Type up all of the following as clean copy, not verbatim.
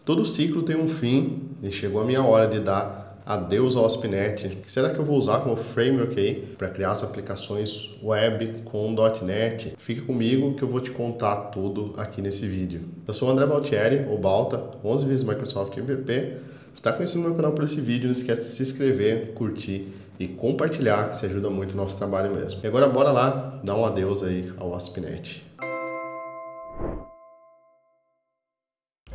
Todo ciclo tem um fim e chegou a minha hora de dar adeus ao ASP.NET. O que será que eu vou usar como framework aí para criar as aplicações web com .NET? Fique comigo que eu vou te contar tudo aqui nesse vídeo. Eu sou o André Baltieri, ou Balta, 11 vezes Microsoft MVP. Se está conhecendo meu canal por esse vídeo, não esquece de se inscrever, curtir e compartilhar, que isso ajuda muito o nosso trabalho mesmo. E agora bora lá dar um adeus aí ao ASP.NET.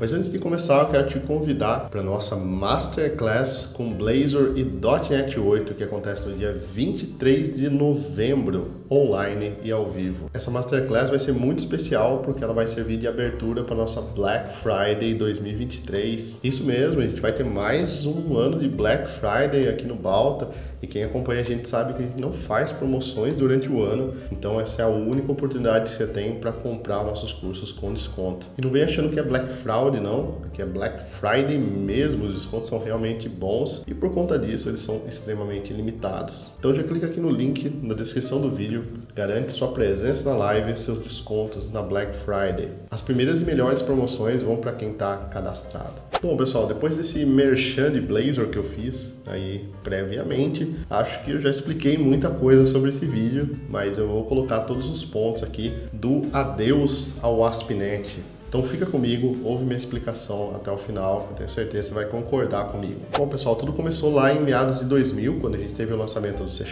Mas antes de começar, eu quero te convidar para a nossa Masterclass com Blazor e .NET 8, que acontece no dia 23 de novembro, online e ao vivo. Essa Masterclass vai ser muito especial porque ela vai servir de abertura para a nossa Black Friday 2023. Isso mesmo, a gente vai ter mais um ano de Black Friday aqui no Balta, e quem acompanha a gente sabe que a gente não faz promoções durante o ano, então essa é a única oportunidade que você tem para comprar nossos cursos com desconto. E não vem achando que é Black Fraud, não, que é Black Friday mesmo, os descontos são realmente bons e por conta disso eles são extremamente limitados. Então já clica aqui no link na descrição do vídeo, garante sua presença na live e seus descontos na Black Friday. As primeiras e melhores promoções vão para quem está cadastrado. Bom pessoal, depois desse merchan de Blazor que eu fiz aí previamente, acho que eu já expliquei muita coisa sobre esse vídeo, mas eu vou colocar todos os pontos aqui do adeus ao ASP.NET. Então fica comigo, ouve minha explicação até o final, que eu tenho certeza que você vai concordar comigo. Bom pessoal, tudo começou lá em meados de 2000, quando a gente teve o lançamento do C#,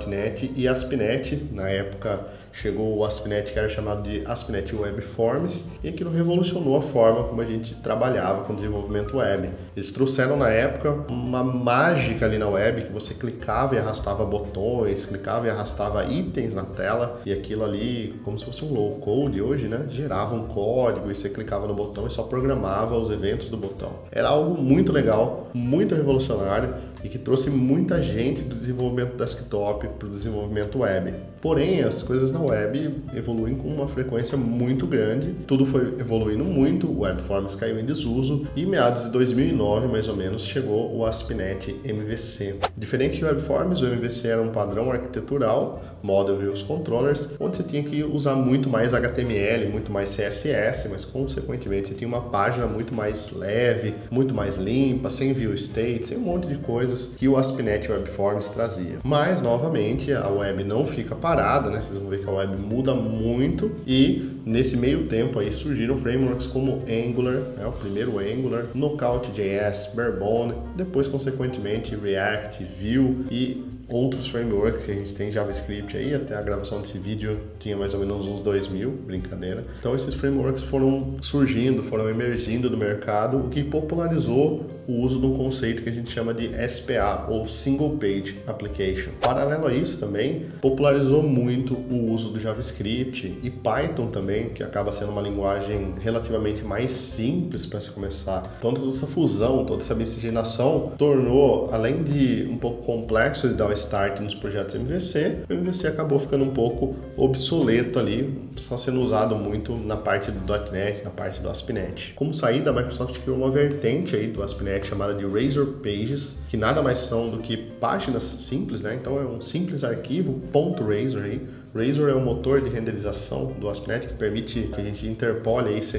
.NET e ASP.NET. Na época chegou o ASP.NET que era chamado de ASP.NET Web Forms, e aquilo revolucionou a forma como a gente trabalhava com desenvolvimento web. Eles trouxeram na época uma mágica ali na web, que você clicava e arrastava botões, clicava e arrastava itens na tela, e aquilo ali, como se fosse um low code hoje, né, gerava um código e você clicava no botão e só programava os eventos do botão. Era algo muito legal, muito revolucionário e que trouxe muita gente do desenvolvimento desktop para o desenvolvimento web. Porém, as coisas na web evoluem com uma frequência muito grande, tudo foi evoluindo muito, o WebForms caiu em desuso e em meados de 2009, mais ou menos, chegou o ASP.NET MVC. Diferente do WebForms, o MVC era um padrão arquitetural, Model Views Controllers, onde você tinha que usar muito mais HTML, muito mais CSS, mas consequentemente você tinha uma página muito mais leve, muito mais limpa, sem view state, sem um monte de coisas que o ASP.NET WebForms trazia. Mas, novamente, a web não fica parada, né? Vocês vão ver que a web muda muito e nesse meio tempo aí surgiram frameworks como Angular, né? O primeiro Angular, Knockout.js, Barebone, depois, consequentemente, React, Vue e outros frameworks que a gente tem JavaScript aí, até a gravação desse vídeo tinha mais ou menos uns 2000, brincadeira. Então esses frameworks foram surgindo, foram emergindo do mercado, o que popularizou o uso de um conceito que a gente chama de SPA, ou Single Page Application. Paralelo a isso também, popularizou muito o uso do JavaScript e Python também, que acaba sendo uma linguagem relativamente mais simples para se começar. Então toda essa fusão, toda essa miscigenação tornou, além de um pouco complexo de dar o start nos projetos MVC, o MVC acabou ficando um pouco obsoleto ali, só sendo usado muito na parte do .NET, na parte do ASP.NET. Como saída, a Microsoft criou uma vertente aí do ASP.NET chamada de Razor Pages, que nada mais são do que páginas simples, né? Então é um simples arquivo .razor aí. Razor é o motor de renderização do ASP.NET que permite que a gente interpole aí C#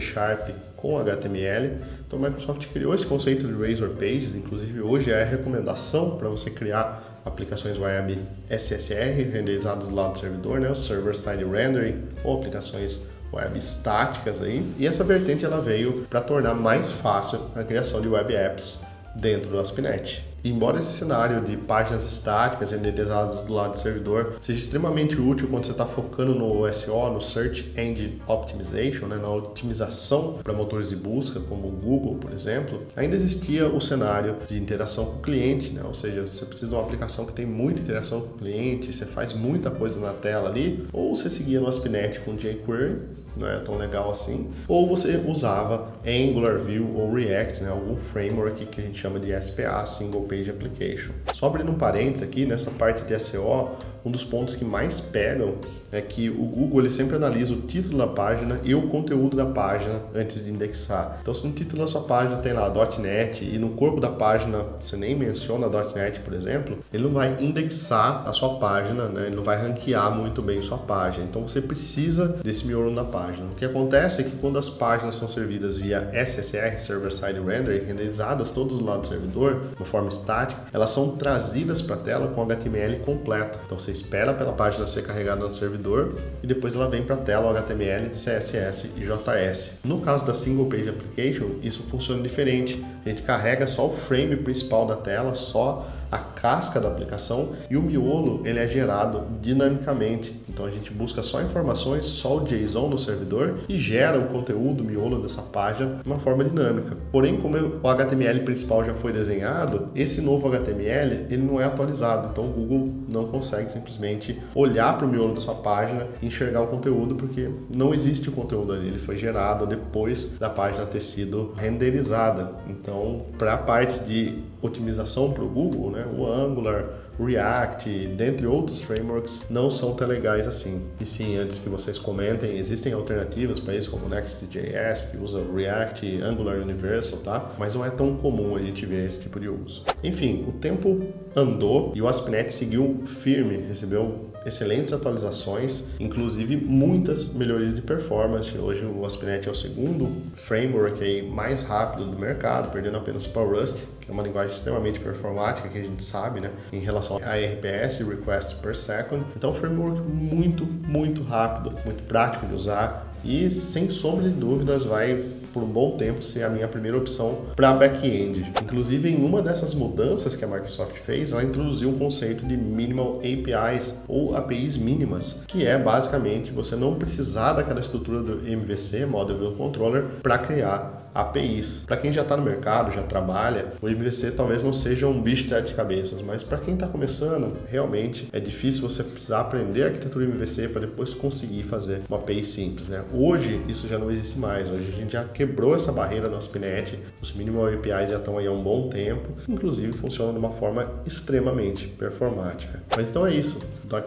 com HTML. Então a Microsoft criou esse conceito de Razor Pages, inclusive hoje é a recomendação para você criar aplicações web SSR renderizadas lá do servidor, né, o Server Side Rendering, ou aplicações web estáticas aí. E essa vertente ela veio para tornar mais fácil a criação de web apps dentro do ASP.NET. Embora esse cenário de páginas estáticas renderizadas do lado do servidor seja extremamente útil quando você está focando no SEO, no Search Engine Optimization, né, na otimização para motores de busca, como o Google, por exemplo, ainda existia o cenário de interação com o cliente, né, ou seja, você precisa de uma aplicação que tem muita interação com o cliente, você faz muita coisa na tela ali, ou você seguia no ASP.NET com jQuery, não é tão legal assim, ou você usava Angular, Vue ou React, né, algum framework que a gente chama de SPA, Single Page Application. Só abrindo um parênteses aqui, nessa parte de SEO, um dos pontos que mais pegam é que o Google ele sempre analisa o título da página e o conteúdo da página antes de indexar. Então, se no título da sua página tem lá .NET e no corpo da página você nem menciona .NET, por exemplo, ele não vai indexar a sua página, né? Ele não vai ranquear muito bem sua página. Então, você precisa desse miolo na página. O que acontece é que quando as páginas são servidas via SSR, Server Side Rendering, renderizadas todos do lado do servidor, de uma forma estática, elas são trazidas para a tela com HTML completo. Então, você espera pela página ser carregada no servidor e depois ela vem para a tela o HTML, CSS e JS. No caso da Single Page Application, isso funciona diferente. A gente carrega só o frame principal da tela, só a casca da aplicação, e o miolo ele é gerado dinamicamente. Então a gente busca só informações, só o JSON no servidor e gera o conteúdo, o miolo dessa página de uma forma dinâmica. Porém, como o HTML principal já foi desenhado, esse novo HTML ele não é atualizado. Então o Google não consegue simplesmente olhar para o miolo da sua página e enxergar o conteúdo, porque não existe o conteúdo ali, ele foi gerado depois da página ter sido renderizada. Então, para a parte de otimização para o Google, né, o Angular, o React, dentre outros frameworks, não são tão legais assim. E sim, antes que vocês comentem, existem alternativas para isso, como o Next.js, que usa React, Angular Universal, tá? Mas não é tão comum a gente ver esse tipo de uso. Enfim, o tempo andou e o ASP.NET seguiu firme, recebeu excelentes atualizações, inclusive muitas melhorias de performance. Hoje o ASP.NET é o segundo framework aí mais rápido do mercado, perdendo apenas para o Rust, que é uma linguagem extremamente performática, que a gente sabe, né, em relação a RPS, Request per Second. Então, um framework muito rápido, muito prático de usar e, sem sombra de dúvidas, vai por um bom tempo ser a minha primeira opção para back-end. Inclusive, em uma dessas mudanças que a Microsoft fez, ela introduziu o conceito de Minimal APIs ou APIs mínimas, que é basicamente você não precisar daquela estrutura do MVC, Model View Controller, para criar APIs. Para quem já está no mercado, já trabalha, o MVC talvez não seja um bicho de 7 cabeças, mas para quem está começando, realmente é difícil você precisar aprender a arquitetura MVC para depois conseguir fazer uma API simples, né? Hoje isso já não existe mais, hoje a gente já quebrou essa barreira no ASP.NET, os Minimal APIs já estão aí há um bom tempo, inclusive funcionam de uma forma extremamente performática. Mas então é isso,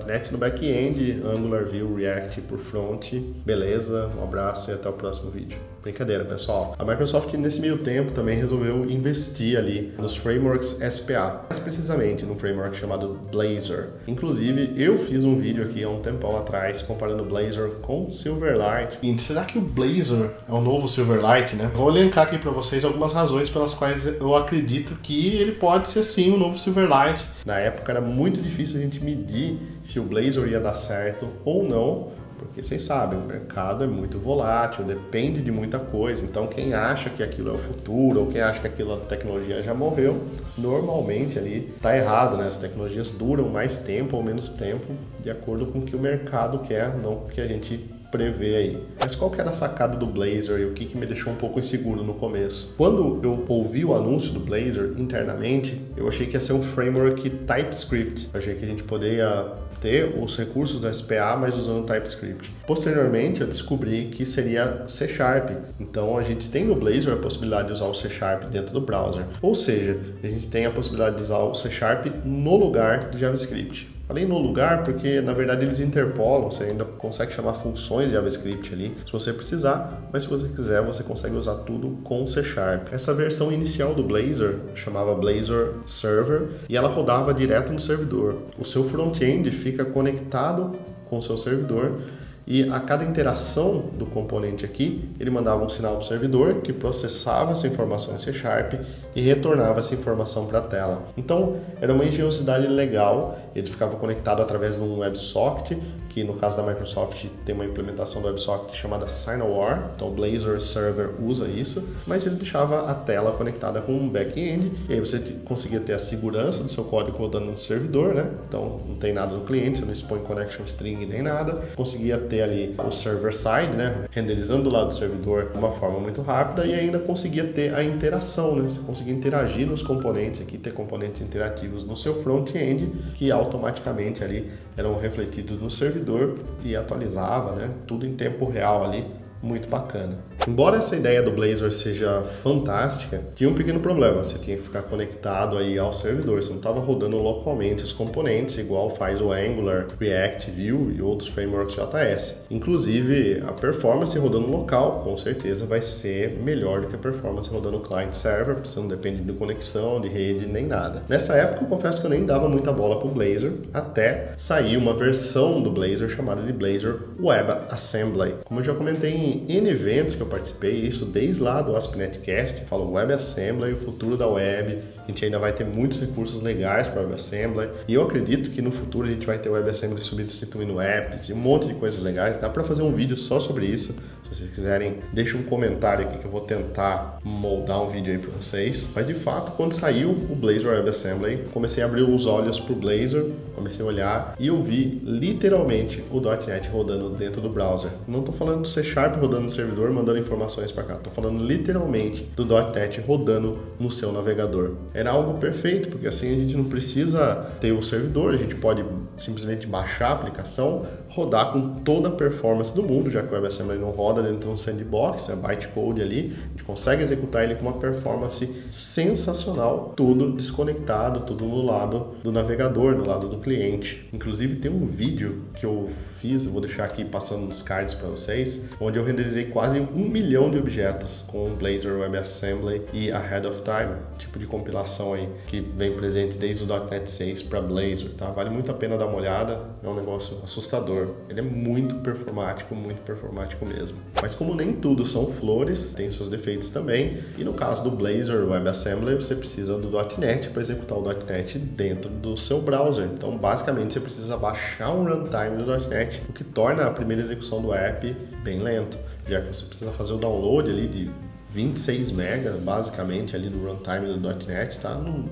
.NET no back-end, Angular, Vue, React por front, beleza, um abraço e até o próximo vídeo. Brincadeira, pessoal. A Microsoft, nesse meio tempo, também resolveu investir ali nos frameworks SPA, mais precisamente no framework chamado Blazor. Inclusive, eu fiz um vídeo aqui há um tempão atrás comparando Blazor com Silverlight. E será que o Blazor é o novo Silverlight, né? Vou elencar aqui para vocês algumas razões pelas quais eu acredito que ele pode ser sim o novo Silverlight. Na época era muito difícil a gente medir se o Blazor ia dar certo ou não, porque vocês sabem, o mercado é muito volátil, depende de muita coisa. Então, quem acha que aquilo é o futuro ou quem acha que aquilo a tecnologia já morreu, normalmente ali está errado, né? As tecnologias duram mais tempo ou menos tempo de acordo com o que o mercado quer, não com o que a gente prevê aí. Mas qual que era a sacada do Blazor e o que me deixou um pouco inseguro no começo? Quando eu ouvi o anúncio do Blazor internamente, eu achei que ia ser um framework TypeScript. Eu achei que a gente poderia ter os recursos da SPA, mas usando TypeScript. Posteriormente, eu descobri que seria C#. Então, a gente tem no Blazor a possibilidade de usar o C# dentro do browser. Ou seja, a gente tem a possibilidade de usar o C# no lugar de JavaScript. Falei no lugar porque, na verdade, eles interpolam, você ainda consegue chamar funções de JavaScript ali, se você precisar, mas se você quiser, você consegue usar tudo com C#. Essa versão inicial do Blazor chamava Blazor Server e ela rodava direto no servidor. O seu front-end fica conectado com o seu servidor e a cada interação do componente aqui, ele mandava um sinal para o servidor que processava essa informação em C# e retornava essa informação para a tela. Então, era uma engenhosidade legal, ele ficava conectado através de um WebSocket, que no caso da Microsoft tem uma implementação do WebSocket chamada SignAware, então o Blazor Server usa isso, mas ele deixava a tela conectada com um back-end, e aí você conseguia ter a segurança do seu código rodando no servidor, né? Então, não tem nada no cliente, você não expõe connection string nem nada, conseguia ter ali o server-side, né, renderizando do lado do servidor de uma forma muito rápida e ainda conseguia ter a interação, né, você conseguia interagir nos componentes aqui, ter componentes interativos no seu front-end que automaticamente ali eram refletidos no servidor e atualizava, né, tudo em tempo real ali muito bacana. Embora essa ideia do Blazor seja fantástica, tinha um pequeno problema. Você tinha que ficar conectado aí ao servidor. Você não estava rodando localmente os componentes, igual faz o Angular, React, Vue e outros frameworks JS. Inclusive, a performance rodando local, com certeza, vai ser melhor do que a performance rodando client-server, porque você não depende de conexão, de rede, nem nada. Nessa época, eu confesso que eu nem dava muita bola para o Blazor, até sair uma versão do Blazor chamada de Blazor WebAssembly. Como eu já comentei em N eventos que eu participei, isso desde lá do ASP.NET falo WebAssembly, o futuro da web. A gente ainda vai ter muitos recursos legais para WebAssembly, e eu acredito que no futuro a gente vai ter WebAssembly substituindo apps e um monte de coisas legais. Dá para fazer um vídeo só sobre isso. Se vocês quiserem, deixa um comentário aqui que eu vou tentar moldar um vídeo aí para vocês. Mas de fato, quando saiu o Blazor WebAssembly, comecei a abrir os olhos pro Blazor, comecei a olhar e eu vi literalmente o .NET rodando dentro do browser. Não estou falando do C# rodando no servidor, mandando informações para cá. Estou falando literalmente do .NET rodando no seu navegador. Era algo perfeito, porque assim a gente não precisa ter o servidor, a gente pode simplesmente baixar a aplicação, rodar com toda a performance do mundo, já que o WebAssembly não roda dentro de um sandbox, é bytecode ali, a gente consegue executar ele com uma performance sensacional, tudo desconectado, tudo no lado do navegador, no lado do cliente. Inclusive tem um vídeo que eu fiz, eu vou deixar aqui passando nos cards para vocês, onde eu renderizei quase 1 milhão de objetos com o Blazor WebAssembly e Ahead of Time, tipo de compilação aí que vem presente desde o .NET 6 para Blazor, tá? Vale muito a pena dar uma olhada, é um negócio assustador. Ele é muito performático mesmo. Mas como nem tudo são flores, tem seus defeitos também, e no caso do Blazor WebAssembly, você precisa do .NET para executar o .NET dentro do seu browser. Então, basicamente, você precisa baixar um runtime do .NET, o que torna a primeira execução do app bem lento, já que você precisa fazer o download ali de 26 megas, basicamente, ali do runtime do .NET, tá? Não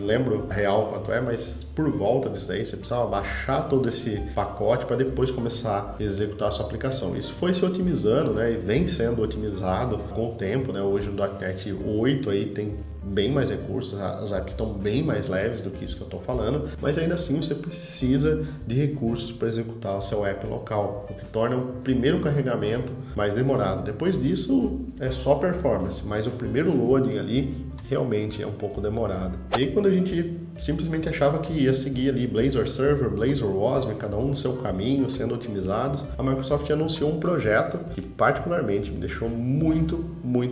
lembro real quanto é, mas por volta disso aí, você precisava baixar todo esse pacote para depois começar a executar a sua aplicação. Isso foi se otimizando, né? E vem sendo otimizado com o tempo, né? Hoje no .NET 8 aí tem bem mais recursos, as apps estão bem mais leves do que isso que eu estou falando, mas ainda assim você precisa de recursos para executar o seu app local, o que torna o primeiro carregamento mais demorado. Depois disso é só performance, mas o primeiro loading ali realmente é um pouco demorado. E aí, quando a gente simplesmente achava que ia seguir ali Blazor Server, Blazor WASM, cada um no seu caminho, sendo otimizados, a Microsoft anunciou um projeto que particularmente me deixou muito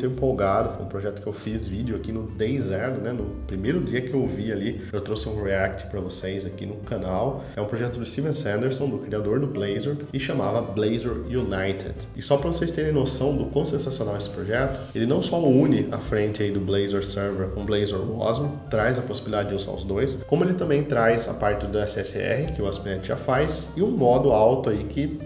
empolgado. Foi um projeto que eu fiz vídeo aqui no Day Zero, né? No primeiro dia que eu vi ali, eu trouxe um React para vocês aqui no canal. É um projeto do Steven Sanderson, do criador do Blazor, e chamava Blazor United. E só para vocês terem noção do quão sensacional esse projeto, ele não só une a frente aí do Blazor Server com Blazor WASM, traz a possibilidade de usar os dois, como ele também traz a parte do SSR, que o ASP.NET já faz, e um modo alto aí que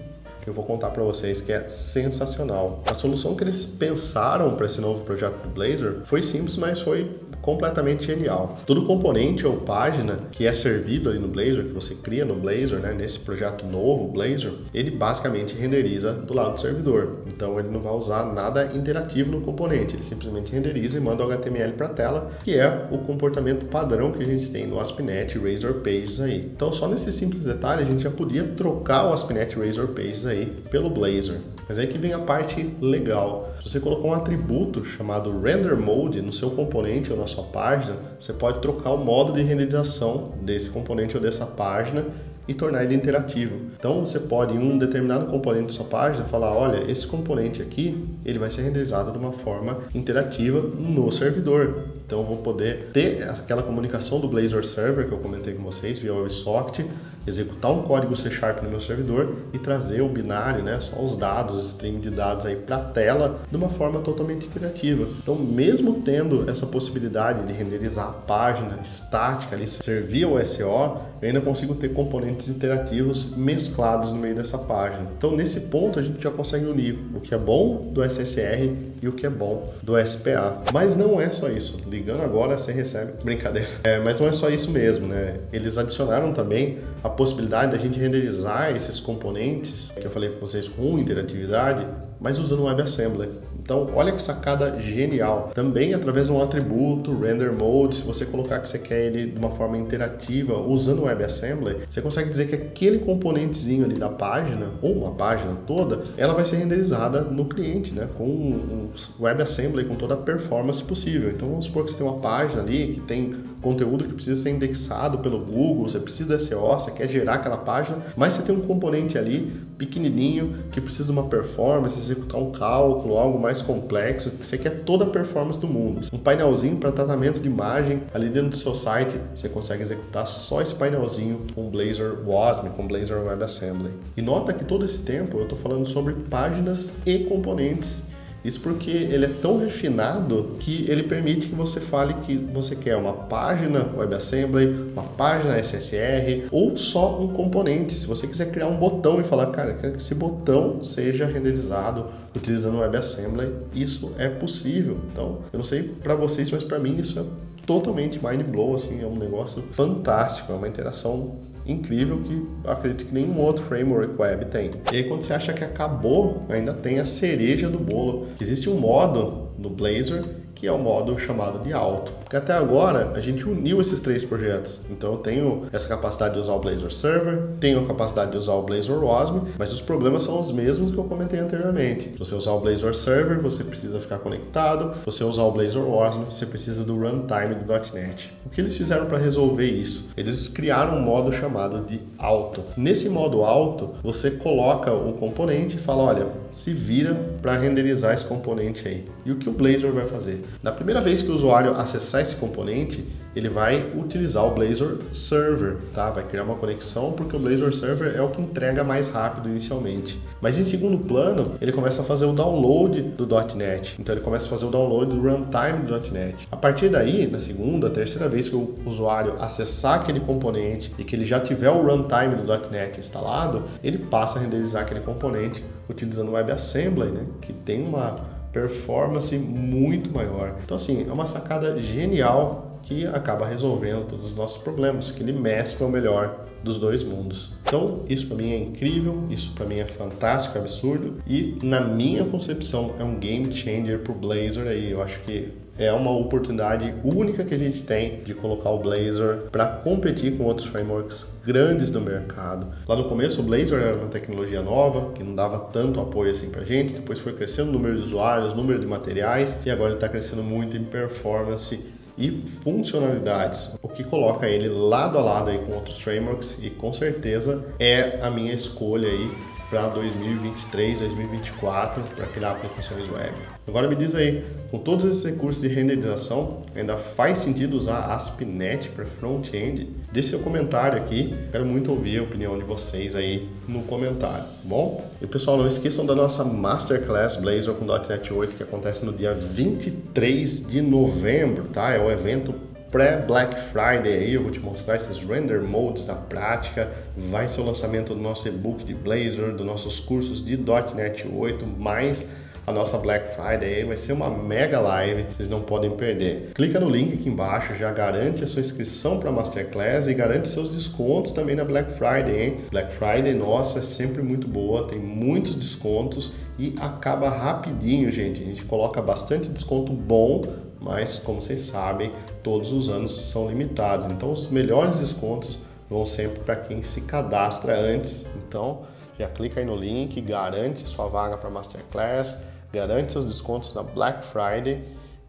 eu vou contar para vocês que é sensacional. A solução que eles pensaram para esse novo projeto do Blazor foi simples, mas foi completamente genial. Todo componente ou página que é servido ali no Blazor, que você cria no Blazor, né, nesse projeto novo Blazor, ele basicamente renderiza do lado do servidor. Então ele não vai usar nada interativo no componente, ele simplesmente renderiza e manda o HTML para a tela, que é o comportamento padrão que a gente tem no ASP.NET Razor Pages aí. Então só nesse simples detalhe a gente já podia trocar o ASP.NET Razor Pages aí pelo Blazor. Mas aí que vem a parte legal. Se você colocar um atributo chamado Render Mode no seu componente ou na sua página, você pode trocar o modo de renderização desse componente ou dessa página e tornar ele interativo. Então você pode, em um determinado componente da sua página, falar, olha, esse componente aqui, ele vai ser renderizado de uma forma interativa no servidor. Então eu vou poder ter aquela comunicação do Blazor Server que eu comentei com vocês via WebSocket, executar um código C# no meu servidor e trazer o binário, né, só os dados, o stream de dados aí para a tela de uma forma totalmente interativa. Então, mesmo tendo essa possibilidade de renderizar a página estática ali, servir o SO, eu ainda consigo ter componentes interativos mesclados no meio dessa página. Então, nesse ponto, a gente já consegue unir o que é bom do SSR e o que é bom do SPA. Mas não é só isso. Ligando agora, você recebe... Brincadeira. Mas não é só isso mesmo, né? Eles adicionaram também a possibilidade da gente renderizar esses componentes que eu falei para vocês com interatividade, mas usando o WebAssembly. Então, olha que sacada genial. Também através de um atributo, Render Mode, se você colocar que você quer ele de uma forma interativa usando o WebAssembly, você consegue dizer que aquele componentezinho ali da página, ou uma página toda, ela vai ser renderizada no cliente, né? Com o WebAssembly, com toda a performance possível. Então, vamos supor que você tem uma página ali que tem conteúdo que precisa ser indexado pelo Google, você precisa de SEO, você quer gerar aquela página, mas você tem um componente ali pequenininho que precisa de uma performance, executar um cálculo, algo mais complexo, que você quer toda a performance do mundo. Um painelzinho para tratamento de imagem ali dentro do seu site, você consegue executar só esse painelzinho com Blazor WASM, com Blazor WebAssembly. E nota que todo esse tempo eu estou falando sobre páginas e componentes. Isso porque ele é tão refinado que ele permite que você fale que você quer uma página WebAssembly, uma página SSR ou só um componente. Se você quiser criar um botão e falar, cara, quero que esse botão seja renderizado utilizando o WebAssembly, isso é possível. Então, eu não sei para vocês, mas para mim isso é totalmente mind blow, assim, é um negócio fantástico, é uma interação incrível que eu acredito que nenhum outro framework web tem. E aí quando você acha que acabou, ainda tem a cereja do bolo. Existe um modo no Blazor que é o modo chamado de alto. Porque até agora a gente uniu esses três projetos. Então eu tenho essa capacidade de usar o Blazor Server, tenho a capacidade de usar o Blazor WASM, mas os problemas são os mesmos que eu comentei anteriormente. Se você usar o Blazor Server, você precisa ficar conectado. Se você usar o Blazor WASM, você precisa do runtime do .NET. O que eles fizeram para resolver isso? Eles criaram um modo chamado de alto. Nesse modo alto, você coloca o componente e fala, olha, se vira para renderizar esse componente aí. E o que o Blazor vai fazer? Na primeira vez que o usuário acessar esse componente, ele vai utilizar o Blazor Server, tá? Vai criar uma conexão porque o Blazor Server é o que entrega mais rápido inicialmente. Mas em segundo plano, ele começa a fazer o download do .NET. Então ele começa a fazer o download do runtime do .NET. A partir daí, na segunda, terceira vez que o usuário acessar aquele componente e que ele já tiver o runtime do .NET instalado, ele passa a renderizar aquele componente utilizando o WebAssembly, né? Que tem uma performance muito maior. Então assim, é uma sacada genial que acaba resolvendo todos os nossos problemas, que ele mescla o melhor dos dois mundos. Então isso para mim é incrível, isso para mim é fantástico, absurdo e na minha concepção é um game changer pro Blazor aí. Eu acho que é uma oportunidade única que a gente tem de colocar o Blazor para competir com outros frameworks grandes do mercado. Lá no começo o Blazor era uma tecnologia nova, que não dava tanto apoio assim pra gente, depois foi crescendo o número de usuários, o número de materiais e agora ele está crescendo muito em performance e funcionalidades, o que coloca ele lado a lado aí com outros frameworks e com certeza é a minha escolha aí para 2023, 2024 para criar aplicações web. Agora me diz aí, com todos esses recursos de renderização, ainda faz sentido usar ASP.NET para front-end? Deixe seu comentário aqui, quero muito ouvir a opinião de vocês aí no comentário, tá bom? E pessoal, não esqueçam da nossa Masterclass Blazor com .NET 8 que acontece no dia 23 de novembro, tá? É o evento pré-Black Friday aí, eu vou te mostrar esses render modes na prática, vai ser o lançamento do nosso e-book de Blazor, dos nossos cursos de .NET 8, mais a nossa Black Friday aí, vai ser uma mega live, vocês não podem perder. Clica no link aqui embaixo, já garante a sua inscrição para a Masterclass e garante seus descontos também na Black Friday, hein? Black Friday, nossa, é sempre muito boa, tem muitos descontos e acaba rapidinho, gente. A gente coloca bastante desconto bom, mas como vocês sabem, todos os anos são limitados. Então os melhores descontos vão sempre para quem se cadastra antes. Então já clica aí no link, garante sua vaga para Masterclass, garante seus descontos na Black Friday.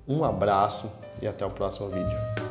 Um abraço e até o próximo vídeo.